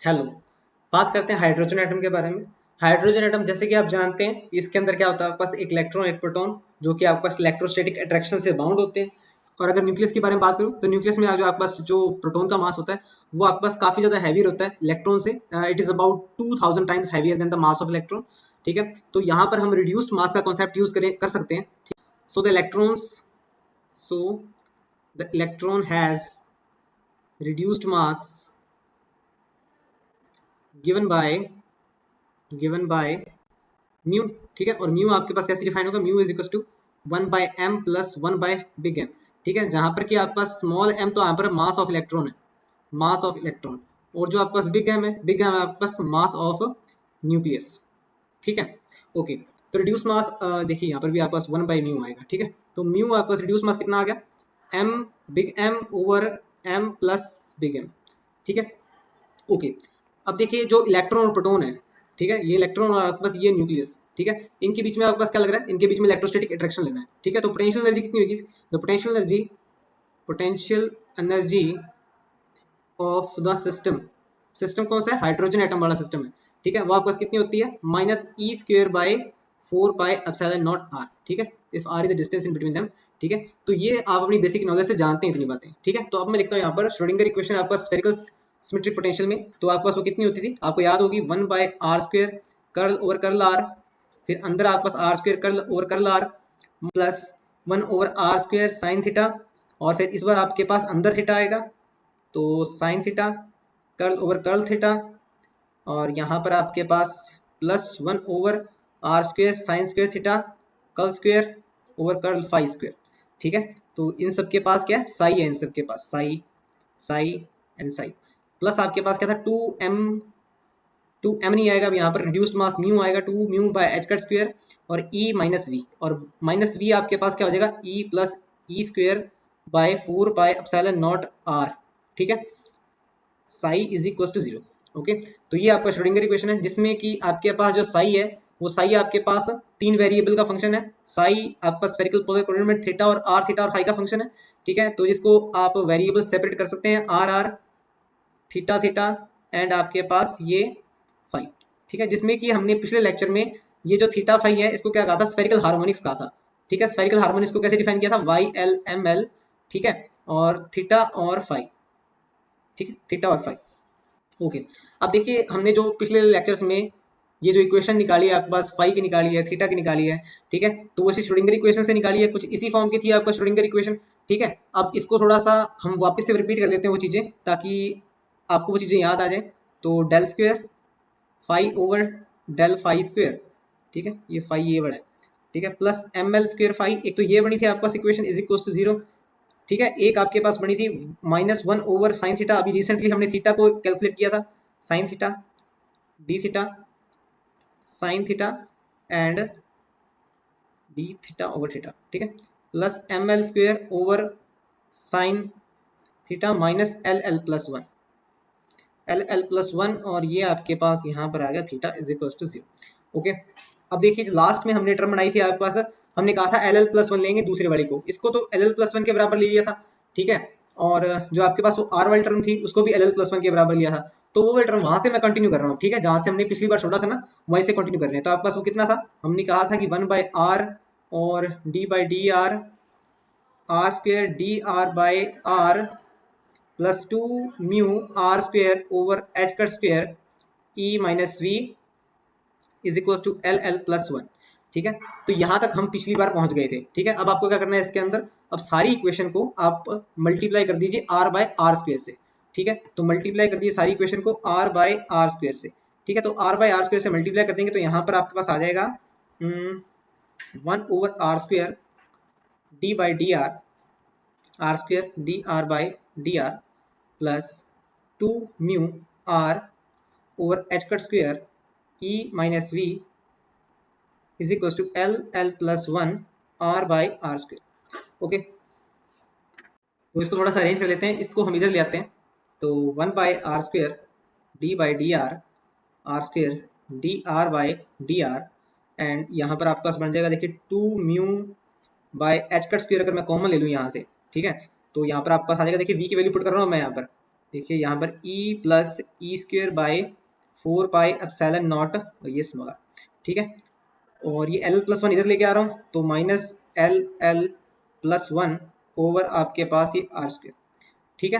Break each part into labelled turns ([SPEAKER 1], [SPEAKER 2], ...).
[SPEAKER 1] Hello. बात करते हैं हाइड्रोजन एटम के बारे में। हाइड्रोजन एटम जैसे कि आप जानते हैं इसके अंदर क्या होता है, आपके पास एक इलेक्ट्रॉन एक प्रोटॉन जो कि आपके पास इलेक्ट्रोस्टैटिक अट्रैक्शन से बाउंड होते हैं। और अगर न्यूक्लियस के बारे में बात करूँ तो न्यूक्लियस में जो आपके पास जो प्रोटॉन का मास होता है वो आपके पास काफ़ी ज़्यादा हैवी होता है इलेक्ट्रॉन से। It is about 2000 times heavier than the mass of electron. ठीक है, तो यहाँ पर हम रिड्यूस्ड मास का कॉन्सेप्ट यूज़ कर सकते हैं। So the electrons so the electron has reduced mass given by mu. ठीक है, और म्यू आपके पास कैसे डिफाइन होगा, mu is equal to 1/m plus 1/बिग एम। ठीक है, जहां पर कि आपके पास स्मॉल एम तो यहाँ पर मास ऑफ इलेक्ट्रॉन है, मास ऑफ इलेक्ट्रॉन। और जो आपके पास बिग एम है, बिग एम है आपके पास मास ऑफ न्यूक्लियस। ठीक है, ओके। तो रिड्यूस मास देखिए यहाँ पर भी आपके पास 1/म्यू आएगा। ठीक है, तो म्यू आपके पास रिड्यूस मास कितना आ गया, M big M over M plus big M. ठीक है, ओके। अब देखिए जो इलेक्ट्रॉन और प्रोटॉन है, ठीक है, ये इलेक्ट्रॉन और आपके पास ये न्यूक्लियस। ठीक है, इनके बीच में आपके पास क्या लग रहा है, इनके बीच में इलेक्ट्रोस्टैटिक अट्रैक्शन लेना है। ठीक है, तो पोटेंशियल एनर्जी कितनी होगी, the potential energy of the system, system कौन सा है, हाइड्रोजन एटम वाला सिस्टम है। ठीक है, वो आपके पास कितनी होती है, -E²/4πε0r। ठीक है, if r is the distance in between them. ठीक है, तो ये आप अपनी बेसिक नॉलेज से जानते हैं इतनी बातें। ठीक है, तो अब मैं लिखता हूँ यहाँ पर श्रोडिंगर इक्वेशन आपका स्फेरिकल सिमेट्रिक पोटेंशियल में। तो आपके पास वो कितनी होती थी, आपको याद होगी, 1/r² curl over curl are, फिर अंदर आपके पास r² curl over curl R plus 1/r² sine theta, और फिर इस बार आपके पास अंदर थीटा आएगा तो sine theta curl over curl theta, और यहाँ पर आपके पास plus 1/r² sine square theta curl square over curl phi square. ठीक है, तो इन सब के पास क्या है, साई है, इन सब के पास साई, साई एंड साई। प्लस आपके पास क्या था, 2m नहीं आएगा, अब यहाँ पर रिड्यूस्ड मास म्यू आएगा, 2μ/h² और e माइनस वी, और माइनस वी आपके पास क्या हो जाएगा, e प्लस E²/4πε0r। ठीक है, psi is equal to 0। Okay, तो ये आपका श्रोडिंगर इक्वेशन है जिसमें कि आपके पास जो साई है वो साई आपके पास 3 वेरिएबल का फंक्शन है। साई आपका स्फेरिकल पोलर कोऑर्डिनेट में थीटा और आर, थीटा और फाई का फंक्शन है। ठीक है, तो इसको आप वेरिएबल सेपरेट कर सकते हैं, R R, theta theta and आपके पास ये फाई। ठीक है, जिसमें कि हमने पिछले लेक्चर में ये जो थीटा फाई है इसको क्या कहा था, स्फेरिकल हार्मोनिक्स कहा था। ठीक है, स्फेरिकल हार्मोनिक्स को कैसे डिफाइन किया था, YLML। ठीक है, और थीटा और फाई। ठीक है, थीटा और फाई। ओके, अब देखिए हमने जो पिछले लेक्चर्स में ये जो इक्वेशन निकाली है आपके पास, फाई की निकाली है, थीटा की निकाली है। ठीक है, तो वो श्रोडिंगर इक्वेशन से निकाली है, कुछ इसी फॉर्म की थी आपका श्रोडिंगर इक्वेशन। ठीक है, अब इसको थोड़ा सा हम वापस से रिपीट कर लेते हैं वो चीज़ें, ताकि आपको वो चीज़ें याद आ जाए। तो del square phi over del phi square. ठीक है, ये फाई ये बड़ा है। ठीक है, प्लस ml² फाई, एक तो ये बनी थी आपके पास इक्वेशन इज इक्वल टू 0। ठीक है, एक आपके पास बनी थी -1/sin थीटा, अभी रिसेंटली हमने थीटा को कैलकुलेट किया था, sine theta D theta sine theta and D theta over theta. ठीक है, plus ml² over sine theta minus LL+1, LL+1, और ये आपके पास यहाँ पर आ गया theta is equal to 0। Okay, अब देखिए लास्ट में हमने टर्म बनाई थी आपके पास, हमने कहा था LL+1 लेंगे दूसरे वाली को, इसको तो LL+1 के बराबर ले लिया था। ठीक है, और जो आपके पास वो R वाली टर्म थी उसको भी LL+1 के बराबर लिया था। तो वो वाली टर्म वहां से मैं कंटिन्यू कर रहा हूँ। ठीक है, जहां से हमने पिछली बार छोड़ा था ना वहीं से कंटिन्यू कर रहे हैं। तो आपके पास वो कितना था, हमने कहा था कि 1/r और d/dr r² dr/r plus 2μr² over h² e minus V is equal to LL+1। ठीक है, तो यहाँ तक हम पिछली बार पहुंच गए थे। ठीक है, अब आपको क्या करना है इसके अंदर, अब सारी इक्वेशन को आप मल्टीप्लाई कर दीजिए r/r² से। ठीक है, तो मल्टीप्लाई कर दीजिए सारी इक्वेशन को r/r² से। ठीक है, तो r/r² से मल्टीप्लाई कर देंगे तो यहाँ पर आपके पास आ जाएगा 1/r² d/dr r² dr/dr plus 2μr over h² e minus V is equal to LL+1 r/r²। Okay, तो इसको थोड़ा सा अरेंज कर लेते हैं, इसको हम इधर ले आते हैं। तो 1/r² d/dr r² dr/dr and यहाँ पर आपके पास बन जाएगा, देखिए 2μ/h² अगर मैं कॉमन ले लूँ यहाँ से। ठीक है, तो यहाँ पर आपके पास आ जाएगा, देखिए v की वैल्यू पुट कर रहा हूँ मैं यहाँ पर, देखिए यहाँ पर E plus E square by 4 pi epsilon not, ये स्मॉल आर, ठीक है। और ये एल प्लस वन इधर लेके आ रहा हूँ, तो minus L L plus one over आपके पास ये आर स्क्वेयर, ठीक है।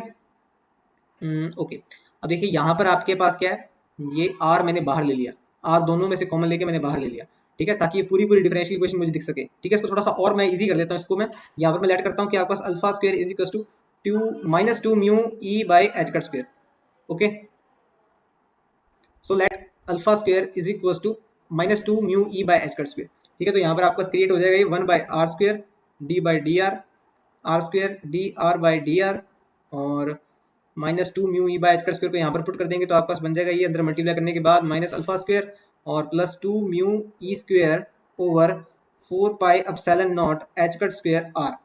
[SPEAKER 1] ओके, अब देखिए यहाँ पर आपके पास क्या है, ये आर मैंने बाहर ले लिया, आर दोनों में से कॉमन लेके मैंने बाहर ले लिया, ठीक है, ताकि ये पूरी पूरी डिफरेंशियल इक्वेशन मुझे दिख सके, ठीक है। इसको थोड़ा सा और मैं इजी कर देता हूँ, इसको मैं यहाँ पर मैं लेट करता हूँ कि आपके पास alpha square is equal to -2 mu E by H cut square, okay. So let alpha square is equal to -2 mu E by H cut square, ठीक है। तो यहाँ पर आपका क्रिएट हो जाएगा ये 1 by R square D by D R square D R by D R, और -2 mu E by H cut square को यहाँ पर पुट कर देंगे तो आपके पास बन जाएगा ये, अंदर मल्टीप्लाई करने के बाद माइनस अल्फा स्क्वायर और +2 mu E square over 4 pi epsilon not H cut square R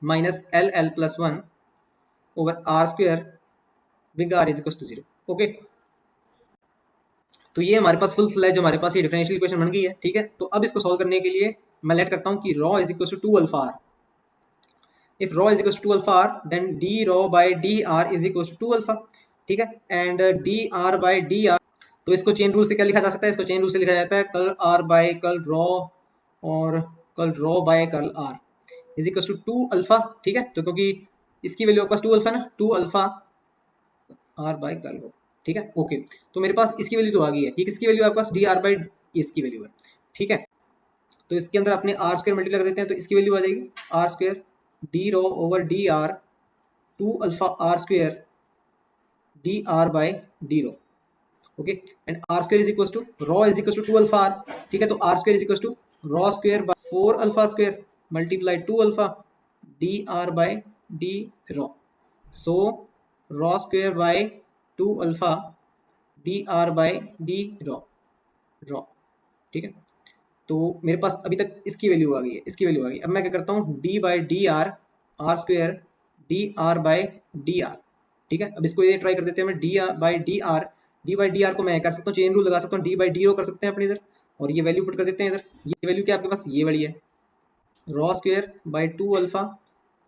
[SPEAKER 1] minus L L plus one over R square big R is equal to 0, okay. तो ये हमारे पास फुल फ्लैज जो हमारे पास ये डिफरेंशियल इक्वेशन बन गई है, ठीक है। तो अब इसको सॉल्व करने के लिए मैं लेट करता हूँ कि rho is equal to 2 alpha R. if rho is equals to 2 alpha r, then d rho by dr is equals to 2 alpha, ठीक है। एंड dr by dr, तो इसको चेन रूल से क्या लिखा जा सकता है, इसको चेन रूल से लिखा जाता है curl r by curl rho और curl rho by curl r is equal to 2 alpha, ठीक है। तो क्योंकि इसकी वैल्यू आपके पास 2 अल्फा ना, 2 alpha r by curl rho, ठीक है, ओके। तो मेरे पास इसकी वैल्यू तो आ गई है, ये किसकी वैल्यू है आपके पास, dr बाय इसकी वैल्यू है, ठीक है। तो इसके अंदर अपने आर स्क्वायर मल्टीप्लाई कर देते हैं, तो इसकी वैल्यू आ जाएगी R square D rho over D R 2 alpha R square D R by D rho, okay. And R square is equal to rho is equal to 2 alpha R, ठीक है। तो R square is equal to rho square by 4 alpha square multiply 2 alpha D R by D rho, so rho square by 2 alpha D R by D rho, rho, ठीक है। तो मेरे पास अभी तक इसकी वैल्यू आ गई है, इसकी वैल्यू आ गई। अब मैं क्या करता हूँ, D by D R R square D R by D R, ठीक है। अब इसको ये ट्राई कर देते हैं, मैं डी बाई डी आर को मैं कर सकता हूँ, चेन रूल लगा सकता हूँ, डी बाई डी रो कर सकते हैं अपने इधर, और ये वैल्यू पुट कर देते हैं इधर। ये वैल्यू क्या आपके पास, ये वाली है रॉ स्क्वायर बाई 2 अल्फा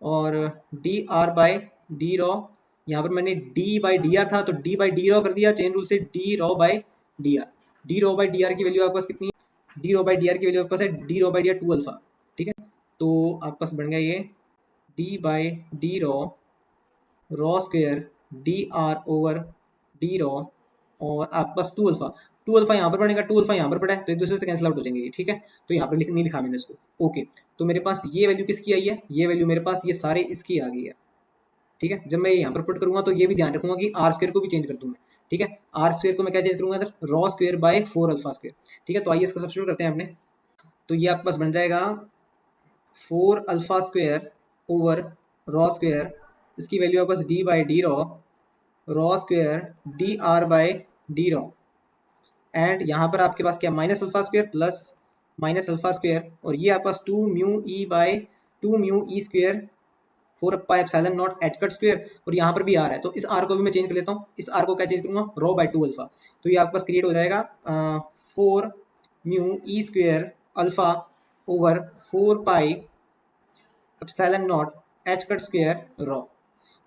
[SPEAKER 1] और D R by D raw, यहाँ पर मैंने डी बाई डी आर था तो डी बाई डी रॉ कर दिया चेन रूल से, D rho by D R, D rho by D R की वैल्यू आपके पास कितनी है, D rho by D R की वैल्यू आपके पास है D rho by D R 2 alpha, ठीक है। तो आपके पास बन गया ये D by D rho rho square D R over D rho, और आपके पास 2 अल्फा, 2 अल्फा यहाँ पर पड़ेगा, 2 अल्फा यहाँ पर पड़ा है, तो एक दूसरे से कैंसिल आउट हो जाएंगे, ठीक है। तो यहाँ पर नहीं लिखा मैंने इसको, ओके। तो मेरे पास ये वैल्यू किसकी आई है, ये वैल्यू मेरे पास ये सारे इसकी आ गई है, ठीक है। जब मैं यहाँ पर पुट करूँगा तो ये भी ध्यान रखूंगा कि आर स्क्वायर को भी चेंज कर दूँ मैं, ठीक है। आर स्क्वायर को मैं क्या चेंज करूँगा इधर, raw square by 4 alpha square, ठीक है। तो आइए इसका सब्स्टिट्यूट करते हैं अपने, तो ये आपके पास बन जाएगा 4 alpha square over rho square, इसकी वैल्यू आपके पास D by D rho square D R by D rho, and यहाँ पर आपके पास क्या minus alpha square plus minus alpha square, और ये आपके पास 2 mu E by 2 mu E square 4 pi epsilon not H cut square, और यहाँ पर भी आर है तो इस आर को भी मैं चेंज कर लेता हूँ, इस आर को क्या चेंज करूँगा, रॉ बाई 2 अल्फा, तो ये आपके पास क्रिएट हो जाएगा 4 mu E square alpha over 4 pi epsilon not H cut square raw,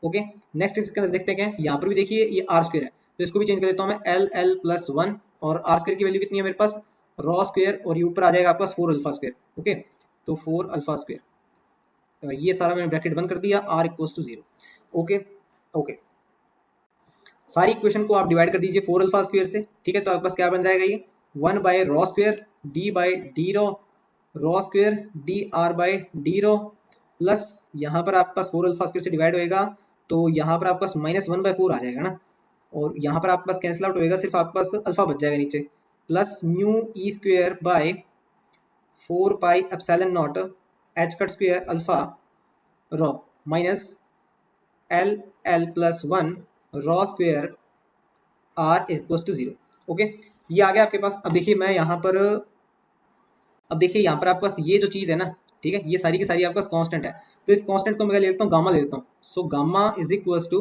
[SPEAKER 1] okay. Next इसके अंदर देखते हैं क्या है, यहाँ पर भी देखिए ये आर स्क्वायर है तो इसको भी चेंज कर देता हूँ मैं, एल एल प्लस वन, और आर स्क्वायर की वैल्यू कितनी है मेरे पास, रॉ स्क्वायर, और ये ऊपर आ जाएगा आपके पास 4 अल्फा स्क्वायर, ओके। तो 4 अल्फा स्क्वायर, ये सारा मैंने ब्रैकेट बंद कर दिया, R equals to 0, okay okay. सारी इक्वेशन को आप डिवाइड कर दीजिए 4 अल्फा स्क्वायर से, ठीक है। तो आपके पास क्या बन जाएगा ये 1 by rho square D by D rho square D R by D rho, plus यहाँ पर आपके पास 4 अल्फा स्क्वायर से डिवाइड होएगा तो यहाँ पर आपके पास -1/4 आ जाएगा ना, और यहाँ पर आपके पास कैंसिल आउट होएगा, सिर्फ आपके पास अल्फा बच जाएगा नीचे, plus mu E square by 4 pi epsilon not H cut square alpha rho minus L L plus one rho square R equals to 0, okay. ये आ गया आपके पास। अब देखिए मैं यहाँ पर, अब देखिए यहाँ पर आपके पास ये जो चीज़ है ना, ठीक है, ये सारी की सारी आपके पास कांस्टेंट है, तो इस कांस्टेंट को मैं ले लेता हूँ, गामा ले लेता हूँ, so gamma is equals to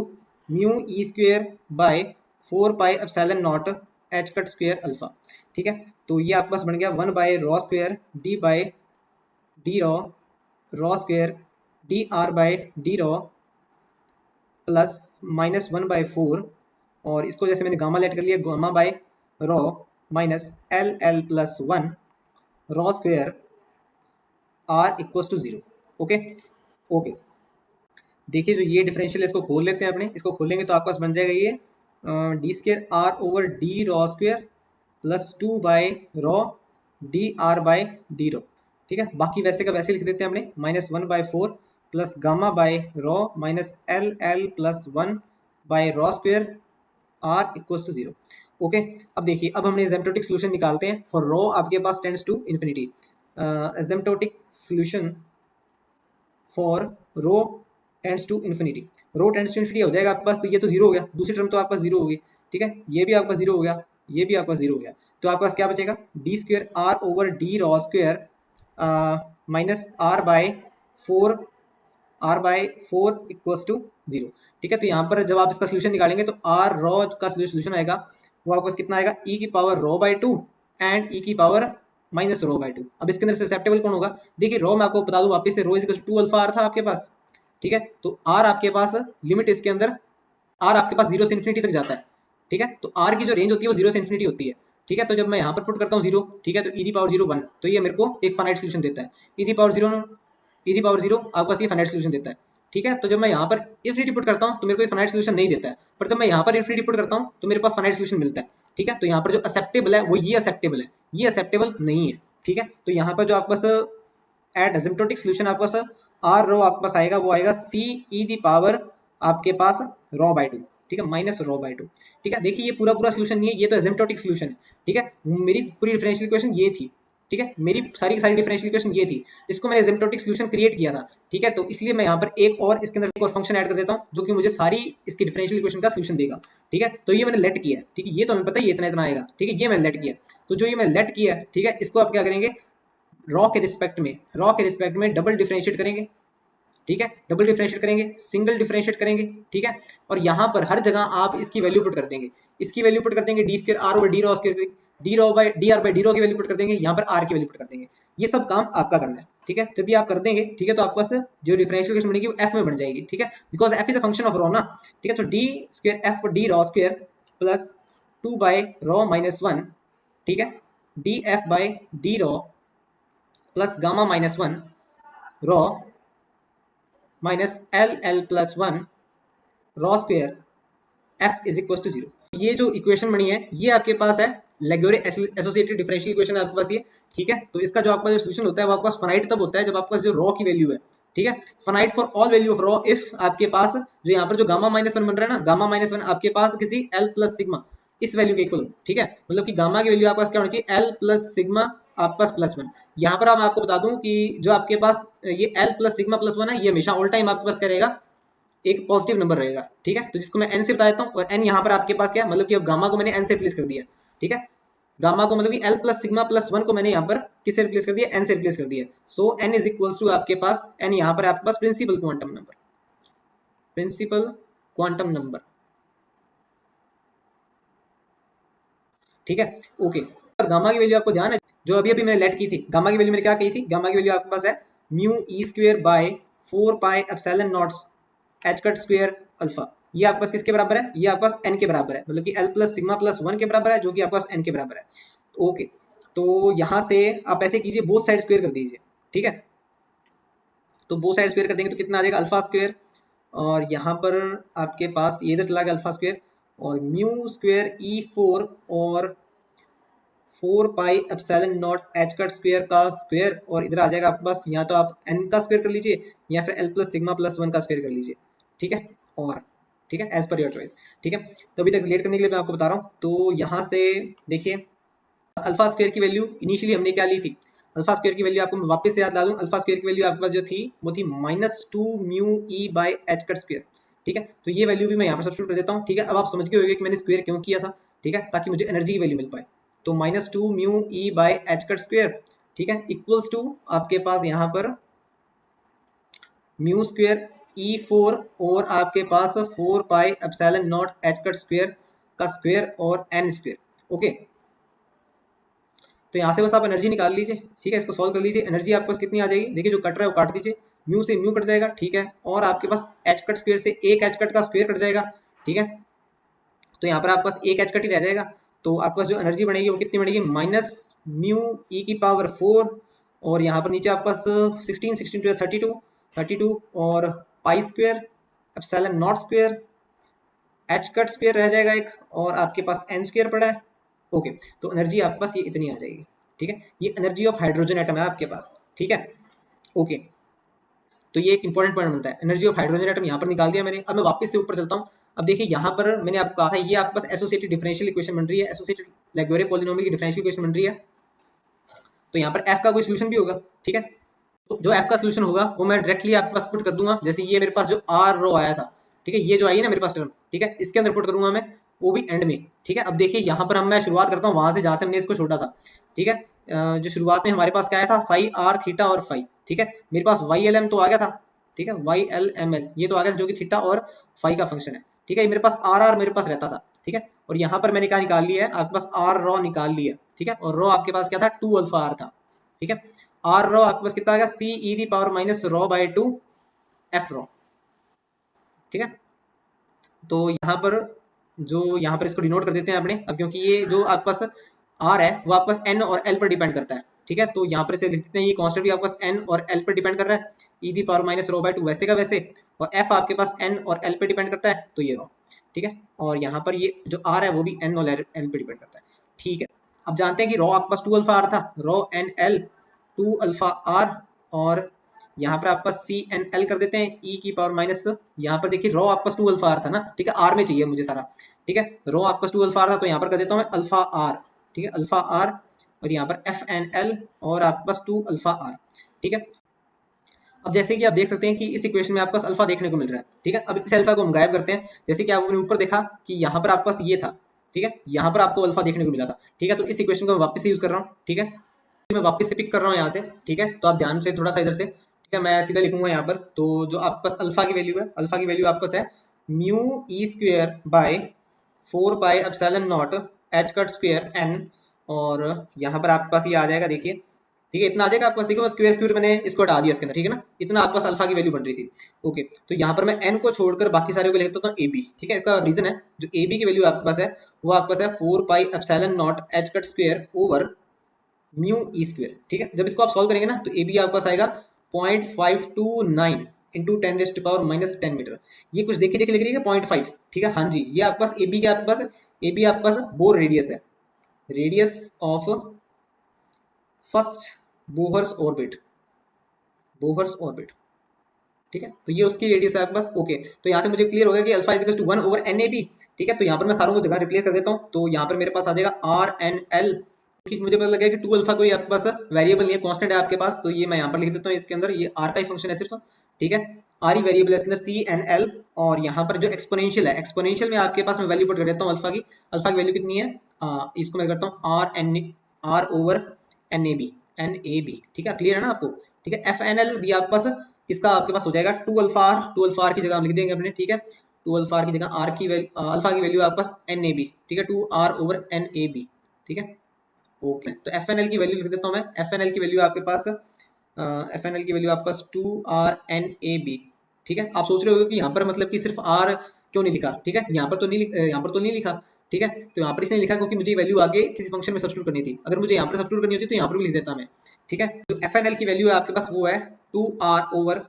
[SPEAKER 1] mu E square by 4 pi epsilon not H cut square alpha, ठीक है। तो ये आपके पास बन गया 1 by rho square D by D rho square D R by D rho plus -1/4, और इसको जैसे मैंने गामा लेट कर लिया, gamma by rho minus LL plus 1 rho square R equals to 0। Okay okay, देखिए जो ये डिफरेंशियल है इसको खोल लेते हैं अपने, इसको खोलेंगे तो आपके पास बन जाएगा ये D square R over D rho square plus 2 by rho D R by D rho. ठीक है, बाकी वैसे का वैसे लिख देते हैं हमने, -1/4 plus gamma by rho minus LL plus 1 by rho square R equals to 0। Okay, अब देखिए, अब हमने एसिम्प्टोटिक सोल्यूशन निकालते हैं फॉर रॉ आपके पास tends to infinity. Asymptotic solution for rho tends to infinity, rho tends to infinity हो जाएगा आपके पास, तो ये तो जीरो हो गया, दूसरी टर्म तो आपके पास जीरो होगी। ठीक है, ये भी आपके पास जीरो हो गया, ये भी आपके पास जीरो हो गया, तो आपके पास क्या बचेगा, D square R over D rho square minus R by four equals to 0। ठीक है, तो यहाँ पर जब आप इसका सोल्यूशन निकालेंगे तो R रॉ का सोल्यूशन आएगा, वो आपके पास कितना आएगा, e की power rho by 2 and e की पावर माइनस रो बाय 2। अब इसके अंदर ससेप्टेबल कौन होगा, देखिए रो मैं आपको बता दूं वापस से, रो इज 2 अल्फा आर था आपके पास। ठीक है, तो आर आपके पास लिमिट इसके अंदर, आर आपके पास 0 से इन्फिनिटी तक जाता है। ठीक है, तो आर की जो रेंज होती है वो 0 से इन्फिनिटी होती है। ठीक है, तो जब मैं यहाँ पर पुट करता हूँ 0, ठीक है, तो e दी पावर 0 1, तो ये मेरे को एक फाइनाइट सोल्यूशन देता है। e दी पावर 0 आपके पास ये फाइनाइट सोल्यूशन देता है। ठीक है, तो जब मैं यहाँ पर इन्फिनिटी पुट करता हूँ तो मेरे को फाइनाइट सोल्यूशन नहीं देता है, पर जब मैं यहाँ पर इन्फिनिटी पुट करता हूँ तो मेरे पास फाइनाइट सोल्यूशन मिलता है। ठीक है, तो यहाँ पर जो एक्सेप्टेबल है वो ये एक्सेप्टेबल है, ये एक्सेप्टेबल नहीं है। ठीक है, तो यहाँ पर जो आपके पास एट एसिम्प्टोटिक सोल्यूशन आपके पास आर रो आपके पास आएगा, वो आएगा सी ई दी पावर आपके पास रॉ बाय 2। ठीक है, माइनस रॉ बाय 2। ठीक है, देखिए ये पूरा पूरा सोल्यूशन नहीं है, ये तो एसिम्प्टोटिक सोल्यूशन है। ठीक है, मेरी पूरी डिफरेंशियल इक्वेशन ये थी। ठीक है, मेरी सारी की सारी डिफरेंशियल इक्वेशन ये थी जिसको मैंने एसिम्प्टोटिक सोल्यूशन क्रिएट किया था। ठीक है, तो इसलिए मैं यहाँ पर एक और इसके अंदर एक और फंक्शन ऐड कर देता हूँ जो कि मुझे सारी इसकी डिफरेंशियल इक्वेशन का सोल्यूशन देगा। ठीक है, तो ये मैंने लेट किया है। ठीक है, ये तो हमें पता है ये इतना इतना आएगा। ठीक है, ये मैंने लेट किया, तो जो ये मैंने लेट किया है, ठीक है, इसको आप क्या करेंगे, रॉ के रिस्पेक्ट में डबल डिफरेंशिएट करेंगे। ठीक है, डबल डिफरेंशिएट करेंगे, सिंगल डिफरेंशिएट करेंगे। ठीक है, और यहाँ पर हर जगह आप इसकी वैल्यू पुट कर देंगे, इसकी वैल्यू पुट कर देंगे, D square R over D rho square, D rho by D R by D rho की वैल्यू पुट कर देंगे, यहाँ पर आर की वैल्यू पुट कर देंगे। ये सब काम आपका करना है। ठीक है, जब भी आप कर देंगे, ठीक है, तो आपके पास जो डिफरेंशियल इक्वेशन बनेगी वो एफ में बन जाएगी। ठीक है, because F is a function of rho ना। ठीक है, तो D square F D rho square plus 2 by rho minus 1, ठीक है, D F by D rho plus gamma minus 1 rho minus LL plus 1 rho square F is equal to 0। ये जो equation बनी है ये आपके पास है लेग्योरे एसोसिएटेड डिफरेंशियल इक्वेशन आपके पास ये। ठीक है, तो इसका जो आपका जो सोल्यूशन होता है वो आपके पास फाइनाइट तब होता है जब आपके पास जो रॉ की वैल्यू है। ठीक है, finite for all value of raw if आपके पास जो यहाँ पर जो गामा माइनस 1 बन रहा है ना, गामा माइनस 1 आपके पास किसी L प्लस सिग्मा इस वैल्यू के इक्वल हो। ठीक है, मतलब कि गामा की वैल्यू आपके पास क्या होनी चाहिए, L प्लस सिग्मा आपके पास प्लस 1। यहाँ पर मैं आपको बता दूं कि जो आपके पास ये L प्लस सिग्मा प्लस 1 है, ये हमेशा ऑल टाइम आपके पास क्या रहेगा, एक पॉजिटिव नंबर रहेगा। ठीक है, तो जिसको मैं n से बता देता हूँ, और n यहाँ पर आपके पास क्या, मतलब कि अब गामा को मैंने n से रिप्लेस कर दिया। ठीक है, गामा को मतलब कि L प्लस सिग्मा प्लस 1 को मैंने यहाँ पर किससे रिप्लेस कर दिया, n से रिप्लेस कर दिया। So n is equals to आपके पास n यहाँ पर आपके पास principal quantum number, principal quantum number. ठीक है, ओके, और गामा की वैल्यू आपको ध्यान है जो अभी अभी मैंने लेट की थी, गामा की वैल्यू मैंने क्या कही थी, गामा की वैल्यू आपके पास है mu E square by 4 pi epsilon not H cut square alpha. ये आपके पास किसके बराबर है, ये आपके पास n के बराबर है, मतलब कि L प्लस सिग्मा प्लस 1 के बराबर है, जो कि आपके पास n के बराबर है। ओके, तो यहाँ से आप ऐसे कीजिए, बोथ साइड स्क्वायर कर दीजिए। ठीक है, तो बोथ साइड स्क्वायर कर देंगे तो कितना आ जाएगा, अल्फा स्क्वायर, और यहाँ पर आपके पास ये इधर चला गया अल्फा स्क्वायर, और म्यू स्क्वायर E4 और 4 pi epsilon not H cut square का स्क्वायर, और इधर आ जाएगा आपके पास, या तो आप n का स्क्वायर कर लीजिए या फिर L प्लस सिग्मा प्लस 1 का स्क्वायर कर लीजिए। ठीक है, और ठीक है, एज पर योर चॉइस। ठीक है, तो अभी तक रिलेट करने के लिए मैं आपको बता रहा हूँ, तो यहाँ से देखिए अल्फा स्क्वायर की वैल्यू इनिशियली हमने क्या ली थी, अल्फा स्क्वायर की वैल्यू आपको मैं वापस से याद ला दूं, अल्फा स्क्वायर की वैल्यू आपके पास जो थी वो थी -2 mu E by H cut square. ठीक है, तो ये वैल्यू भी मैं यहाँ पर सब्स्टिट्यूट कर देता हूँ। ठीक है, अब आप समझ गए होंगे कि मैंने स्क्वायर क्यों किया था। ठीक है, ताकि मुझे एनर्जी की वैल्यू मिल पाए, तो -2 mu E by H cut square, ठीक है, इक्वल्स टू आपके पास यहाँ पर म्यू स्क्वायर E4 और आपके पास 4 pi epsilon not H cut square का स्क्वायर और n स्क्वायर। ओके, तो यहाँ से बस आप एनर्जी निकाल लीजिए। ठीक है, इसको सॉल्व कर लीजिए, एनर्जी आपके पास कितनी आ जाएगी, देखिए जो कट रहा है वो काट दीजिए, म्यू से म्यू कट जाएगा, ठीक है, और आपके पास एच कट स्क्वायर से एक एच कट का स्क्वायर कट जाएगा, ठीक है। तो यहाँ पर आपके पास एक एच कट ही रह जाएगा। तो आपके पास जो एनर्जी बनेगी वो कितनी बनेगी, माइनस म्यू ई की पावर 4, और यहाँ पर नीचे आपके पास 16 16 टू 32 और pi square epsilon not square H cut square रह जाएगा एक, और आपके पास एन स्क्वायर पड़ा है। ओके, तो एनर्जी आपके पास ये इतनी आ जाएगी, ठीक है। ये एनर्जी ऑफ हाइड्रोजन एटम है आपके पास, ठीक है। ओके, तो ये एक इंपॉर्टेंट पॉइंट बनता है, एनर्जी ऑफ हाइड्रोजन एटम यहाँ पर निकाल दिया मैंने। अब मैं वापस से ऊपर चलता हूँ। अब देखिए यहाँ पर मैंने आपको कहा था ये आपके पास एसोसिएटेड डिफरेंशियल इक्वेशन बन रही है, एसोसिएटेड लैगुएरे पॉलिनोमियल की डिफरेंशियल इक्वेशन बन रही है। तो यहाँ पर एफ का कोई सोल्यूशन भी होगा, ठीक है। तो जो एफ का सोल्यूशन होगा वो मैं डायरेक्टली आपके पास पुट कर दूंगा। जैसे ये मेरे पास जो आर रो आया था, ठीक है, ये जो आई है ना मेरे पास टर्म, ठीक है, इसके अंदर पुट करूंगा मैं, वो भी एंड में, ठीक है। अब देखिए यहाँ पर मैं शुरुआत करता हूँ वहां से जहां से हमने इसको छोड़ा था, ठीक है। जो शुरुआत में हमारे पास क्या आया था, साई आर थीटा और फाई, ठीक है। मेरे पास वाई एल एम तो आ गया था, ठीक है, वाई एल एम एल ये तो आ गया था, जो कि थीटा और फाई का फंक्शन है, ठीक है। मेरे पास आर आर मेरे पास रहता था, ठीक है। और यहाँ पर मैंने क्या निकाल लिया है, आपके पास आर रॉ निकाल लिया, ठीक है। और रॉ आपके पास क्या था, 2 अल्फा आर था, ठीक है। आर रॉ आपके पास कितना आ गया, C E the power minus rho by 2 F rho, ठीक है। तो यहाँ पर जो यहाँ पर इसको डिनोट कर देते हैं अपने, अब क्योंकि ये जो आपके पास आर है वो आपके पास एन और एल पर डिपेंड करता है, ठीक है। तो यहाँ पर इसे लिख देते हैं, ये कांस्टेंट भी आपके पास एन और एल पर डिपेंड कर रहा है, E the power minus rho by 2 वैसे का वैसे, और एफ आपके पास एन और एल पर डिपेंड करता है, तो ये रो, ठीक है। और यहाँ पर ये जो आर है वो भी एन और एल पर डिपेंड करता है, ठीक है। अब जानते हैं कि रो आपके पास 2 अल्फा आर था, रो एन एल 2 अल्फा आर, और यहाँ पर आपका सी एन एल कर देते हैं ई की पावर माइनस, यहाँ पर देखिए रो आपका 2 अल्फा आर था ना, ठीक है, आर में चाहिए मुझे सारा, ठीक है। रो आपका 2 अल्फा आर था, तो यहाँ पर कर देता हूँ मैं अल्फा आर, ठीक है, अल्फा आर, और यहाँ पर एफ एन एल और आपके पास 2 अल्फा आर, ठीक है। अब जैसे कि आप देख सकते हैं कि इस इक्वेशन में आपके पास अल्फा देखने को मिल रहा है, ठीक है। अब इस अल्फा को हम गायब करते हैं। जैसे कि आपने ऊपर देखा कि यहाँ पर आपके पास ये था, ठीक है, यहाँ पर आपको अल्फा देखने को मिला था, ठीक है। तो इस इक्वेशन को मैं वापस से यूज कर रहा हूँ, ठीक है, मैं वापस से पिक कर रहा हूँ यहाँ से, ठीक है। तो आप ध्यान से थोड़ा सा इधर से, ठीक है, मैं सीधा लिखूंगा यहाँ पर। तो जो आपके पास अल्फा की वैल्यू है, अल्फा की वैल्यू आपके पास है mu E square by 4 pi epsilon not H cut square N, और यहाँ पर आपके पास ये आ जाएगा, देखिए, ठीक है, इतना आ जाएगा आपके पास। देखिए स्क्वेयर स्क्वेयर मैंने इसको हटा दिया इसके अंदर, ठीक है ना, इतना आपके पास अल्फा की वैल्यू बन रही थी। ओके, तो यहाँ पर मैं एन को छोड़कर बाकी सारे को लिख देता हूँ ए बी, ठीक है। इसका रीजन है, जो ए बी की वैल्यू आपके पास है वो आपके पास है 4 pi epsilon not H cut square over mu E square, ठीक है। जब इसको आप सॉल्व करेंगे ना तो ए बी आपके पास आएगा 0.529 इंटू 10⁻⁻10 मीटर। ये कुछ देखे देखे लिख रही है 0.5, ठीक है, हाँ जी, ये आपके पास ए बी के आपके पास ए बी आपके पास बोर रेडियस है, radius of first Bohr's orbit, Bohr's orbit, ठीक है। तो ये उसकी रेडियस है आपके पास। ओके, तो यहाँ से मुझे क्लियर हो गया कि alpha is 1 over N A B, ठीक है। तो यहाँ पर मैं सारों को जगह रिप्लेस कर देता हूँ। तो यहाँ पर मेरे पास आ जाएगा आर एन एल, मुझे पता लगा कि 2 अल्फा कोई आपके पास वेरिएबल नहीं है, कांस्टेंट है आपके पास। तो ये मैं यहाँ पर लिख देता हूँ, इसके अंदर ये आर का ही फंक्शन है सिर्फ, ठीक है, आर ही वेरिएबल है इसके अंदर सी एन एल। और यहाँ पर जो एक्सपोनेंशियल है, एक्सपोनेंशियल में आपके पास मैं वैल्यू पुट कर देता हूँ अल्फा की। अल्फा की वैल्यू कितनी है, इसको मैं करता हूँ R over N A B, N A B, ठीक है, क्लियर है ना आपको, ठीक है। एफ एन एल भी आपके पास किसका आपके पास हो जाएगा 2 अल्फा आर, 2 अल्फा आर की जगह हम लिख देंगे अपने, ठीक है। 2 अल्फा आर की जगह आर की वैल्यू, अल्फा की वैल्यू आपके पास एन ए बी, ठीक है, 2 R over N A B, ठीक है। ओके, तो एफ एन एल की वैल्यू लिख देता हूँ मैं। एफ एन एल की वैल्यू आपके पास एफ एन एल की वैल्यू आपके पास 2 आर एन ए बी, ठीक है। आप सोच रहे हो कि यहाँ पर मतलब कि सिर्फ आर क्यों नहीं लिखा, ठीक है, यहाँ पर तो नहीं, यहाँ पर तो नहीं लिखा, ठीक है। तो यहाँ पर इसने लिखा क्योंकि मुझे वैल्यू आगे किसी फंक्शन में सब्स्टिट्यूट करनी थी। अगर मुझे यहाँ पर सब्स्टिट्यूट करनी होती तो यहाँ पर भी लिख देता मैं, ठीक है। तो एफ एन एल की वैल्यू है आपके पास वो है 2 R over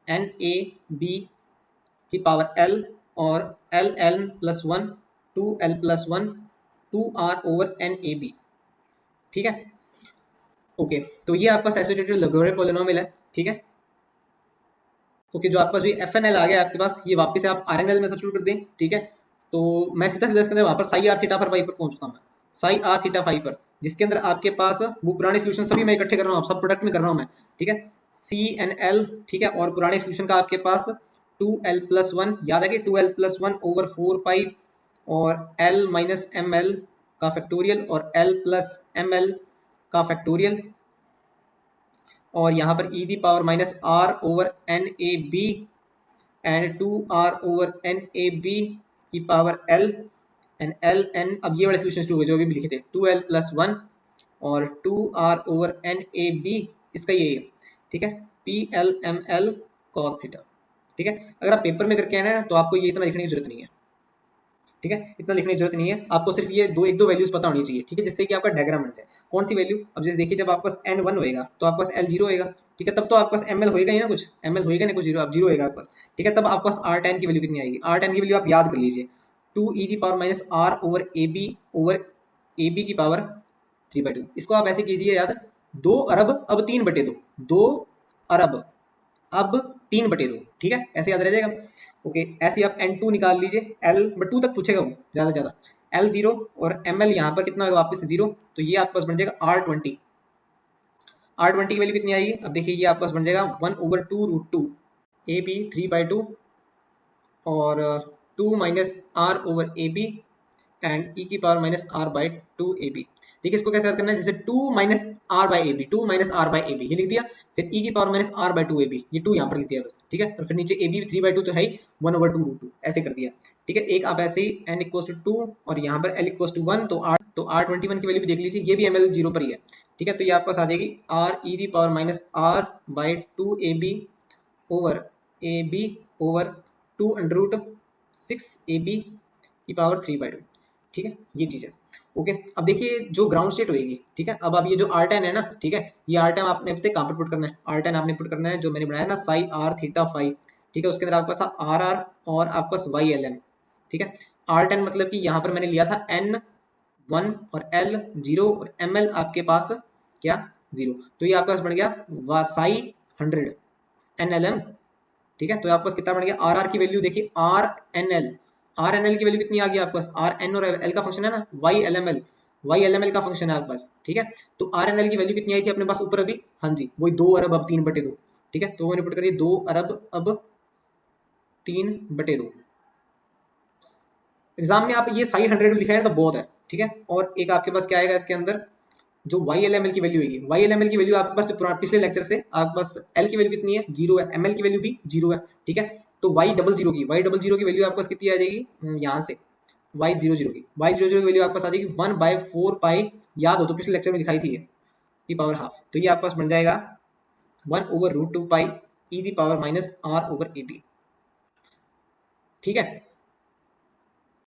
[SPEAKER 1] N A B की पावर एल, और L N plus 1 2 L plus 1 2 R over N A B, ठीक है। ओके, तो ये आपका एसोसिएटेड लैगुएरे पॉलिनोमियल है, ठीक है। ओके, जो आपका जो एफ एन एल आ गया आपके पास, ये वापस से आप आर एन एल में सब्स्टिट्यूट कर दें, ठीक है। तो मैं सीधा सीधा इसके अंदर वहाँ पर साई आर थीटा पर फाई पर पहुंचता हूँ, साई आर थीटा फाई पर, जिसके अंदर आपके पास वो पुराने सोल्यूशन सभी मैं इकट्ठे कर रहा हूँ, सब प्रोडक्ट में कर रहा हूँ मैं, ठीक है, सी एन एल, ठीक है। और पुराने सोल्यूशन का आपके पास 2l प्लस 1, याद है कि 2l प्लस 1 ओवर 4 पाई, और l माइनस एम एल का फैक्टोरियल, और l प्लस एम एल का फैक्टोरियल, और यहाँ पर E the power minus R over N A B and 2 R over N A B की power L and L N. अब ये वाले सोल्यूशन शुरू हो गए जो अभी भी लिखे थे, 2l प्लस 1 और 2 R over N A B, इसका ये, ठीक है, P L M L cos theta. ठीक है, अगर आप पेपर में करके आए ना तो आपको ये इतना लिखने की जरूरत नहीं है। ठीक है, इतना लिखने की जरूरत नहीं है, आपको सिर्फ ये एक दो वैल्यूज पता होनी चाहिए। ठीक है, जिससे कि आपका डायग्राम बन जाए। कौन सी वैल्यू? अब जैसे देखिए, जब आपके पास n1 होएगा तो आपके पास l0 होएगा। ठीक है, तब तो आपके पास ml होएगा ही ना, कुछ ml होएगा ना, कुछ जीरो, अब जीरो होएगा आपके पास। ठीक है, तब आपके पास r10 की वैल्यू कितनी आएगी? r10 की वैल्यू आप याद कर लीजिए, 2e⁻r ओवर ab की पावर 3/2। इसको आप ऐसे कीजिए याद, 2 अरब अब 3/2, 2 अरब अब 3/2। ठीक है, ऐसे याद रह जाएगा। ओके, ऐसे आप n2 निकाल लीजिए, l बट 2 तक पूछेगा वो ज़्यादा से ज़्यादा। l0 और ml यहाँ पर कितना होगा वापस से 0, तो ये आपके पास बन जाएगा r20। r20 की वैल्यू कितनी आएगी? अब देखिए, ये आपके पास बन जाएगा 1/2√2 ab 3/2 और 2 minus R over A B and E की power minus R by 2 A B. देखिए, इसको कैसे याद करना है? जैसे 2 minus R by A B, 2 minus R by A B, ये लिख दिया। फिर ई की power minus R by 2 A B, ये 2 यहाँ पर लिख दिया बस। ठीक है, और फिर नीचे ए बी 3/2 तो है ही, 1/2√2 ऐसे कर दिया। ठीक है, एक आप ऐसे ही n इक्वल्स टू 2 और यहाँ पर l इक्वल्स टू 1, तो r21 की वैल्यू भी देख लीजिए, ये भी ml 0 पर ही है। ठीक है, तो ये आपके पास आ जाएगी R E the power minus R by 2 A B over A B over 2√6 A B की पावर 3/2। ठीक है, ये चीज़ है। ओके, अब देखिए जो ग्राउंड स्टेट होएगी। ठीक है, अब ये जो r10 है ना, ठीक है, ये r10 आपने अब तक कहाँ पर पुट करना है? r10 आपने पुट करना है जो मैंने बनाया ना, साई r थीटा फाई। ठीक है, उसके अंदर आपके पास r और आपके पास y lm। ठीक है, r10 मतलब कि यहाँ पर मैंने लिया था n1 और l 0 और ml आपके पास क्या 0, तो ये आपके पास बन गया साई 100 nlm। ठीक है, तो आपके पास कितना बन गया? आर की वैल्यू देखिए, आर एन एल की वैल्यू कितनी आ गई आपके पास? आर एन और एल का फंक्शन है ना, वाई एल एम एल का फंक्शन है आपके पास। ठीक है, तो आर एन एल की वैल्यू कितनी आई थी अपने पास ऊपर अभी? हाँ जी, वही 2 अरब अब 3/2। ठीक है, तो मैंने पुट कर दिया 2 अरब अब 3/2। एग्जाम में आप ये साई 100 लिखा है तो बहुत है। ठीक है, और एक आपके पास क्या आएगा इसके अंदर, जो वाई एल एम एल की वैल्यू होगी, वाई एल एम एल की वैल्यू आपके पास जो पिछले लेक्चर से आपके पास एल की वैल्यू कितनी है? 0 है, एम एल की वैल्यू भी 0 है। ठीक है, तो y00 की वैल्यू आपके पास कितनी आ जाएगी? यहाँ से y00 की वैल्यू आपके पास आ जाएगी 1/4 पाई, याद हो तो पिछले लेक्चर में दिखाई थी ये, की पावर हाफ। तो ये आपके पास बन जाएगा 1/√2 pi E the power minus R over A B. ठीक है,